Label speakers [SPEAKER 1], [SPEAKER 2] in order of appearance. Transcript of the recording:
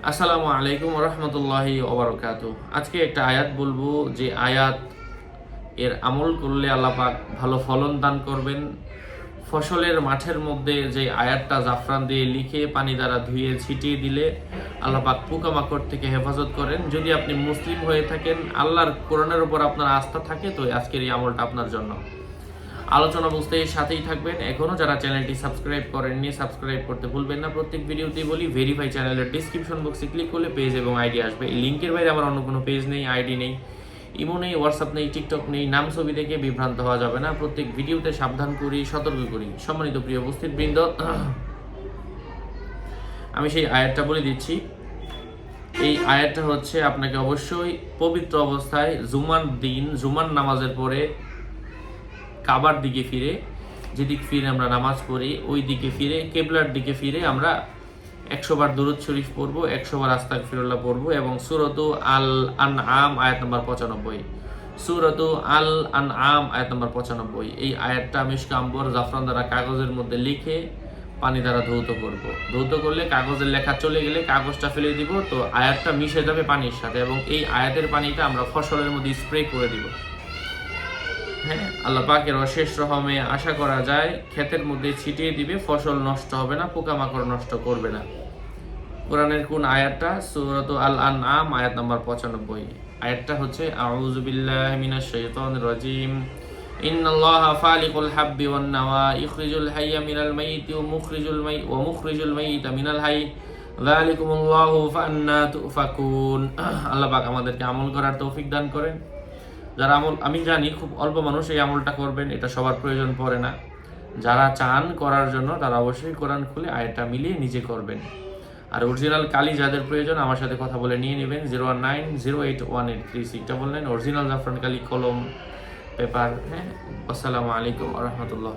[SPEAKER 1] আসসালামু আলাইকুম রহমতুল্লাহি ওবরাকাতুহু। আজকে একটা আয়াত বলবো, যে আয়াত এর আমল করলে আল্লাহ পাক ভালো ফলন দান করবেন। ফসলের মাঠের মধ্যে যে আয়াতটা জাফরান দিয়ে লিখে পানি দ্বারা ধুয়ে ছিটিয়ে দিলে আল্লাহ পাক পোকামাকড় থেকে হেফাজত করেন। যদি আপনি মুসলিম হয়ে থাকেন, আল্লাহর কোরআনের উপর আপনার আস্থা থাকে, তো আজকের এই আমলটা আপনার জন্য। আলোচনা বুঝতে সাথেই থাকবেন। এখনও যারা চ্যানেলটি সাবস্ক্রাইব করেননি, সাবস্ক্রাইব করতে ভুলবেন না। প্রত্যেক ভিডিওতেই বলি, ভেরিফাই চ্যানেলের ডিসক্রিপশন বক্সে ক্লিক করলে পেজ এবং আইডি আসবে। এই লিঙ্কের বাইরে আমার অন্য কোনো পেজ নেই, আইডি নেই, ইমো নেই, হোয়াটসঅ্যাপ নেই, টিকটক নেই। নাম ছবি দেখে বিভ্রান্ত হওয়া যাবে না। প্রত্যেক ভিডিওতে সাবধান করি, সতর্ক করি। সম্মানিত প্রিয় উপস্থিত বৃন্দ, আমি সেই আয়াতটা বলে দিচ্ছি। এই আয়াতটা হচ্ছে আপনাকে অবশ্যই পবিত্র অবস্থায় জুমার নামাজের পরে কাবার দিকে ফিরে, যেদিক ফিরে আমরা নামাজ পড়ি ওই দিকে ফিরে, কেবলার দিকে ফিরে আমরা 100 বার দুরূদ শরীফ পড়বো, 100 বার আস্তাগফিরুল্লাহ পড়বো এবং সূরাতু আল আনআম আয়াত নম্বর 95, সূরাতু আল আনআম আয়াত নম্বর 95, এই আয়াতটা মিশক আম্বর জাফরান দ্বারা কাগজের মধ্যে লিখে পানি দ্বারা ধৌত করব। ধৌত করলে কাগজের লেখা চলে গেলে কাগজটা ফেলে দিব, তো আয়াতটা মিশে যাবে পানির সাথে এবং এই আয়াতের পানিটা আমরা ফসলের মধ্যে স্প্রে করে দিব। হ্যাঁ, আল্লাহ পাকের অশেষ রহমে আশা করা যায় ক্ষেতের মধ্যে ছিটিয়ে দিবে, ফসল নষ্ট হবে না, পোকামাকড় নষ্ট করবে না। কোরআনের কোন আয়াতটা? সূরাতু আল আনআম আয়াত নম্বর 95। আয়াতটা হচ্ছে আউযু বিল্লাহি মিনাশ শাইতানির রাজিম। ইন্নাল্লাহা ফালিকুল হাব্বি ওয়ান নাওয়া ইখরিজুল হাইয়্যা মিনাল মাইয়িতি ওয়া মুখরিজুল মাইয়িতা মিনাল হাইয়্যি যালিকুমুল্লাহু ফাআন্না তুফাকুন। আল্লাহ পাক আমাদেরকে আমল করার তৌফিক দান করেন। যারা আমি জানি খুব অল্প মানুষ এই আমলটা করবেন, এটা সবার প্রয়োজন পড়ে না। যারা চান করার জন্য তারা অবশ্যই কোরআন খুলে আয়াতটা মিলিয়ে নিজে করবেন। আর অরিজিনাল কালি যাদের প্রয়োজন আমার সাথে কথা বলে নিয়ে নেবেন 01908183699। অরিজিনাল জাফরান কালি, কলম, পেপার। হ্যাঁ, আসসালামু আলাইকুম ওয়া রাহমাতুল্লাহ।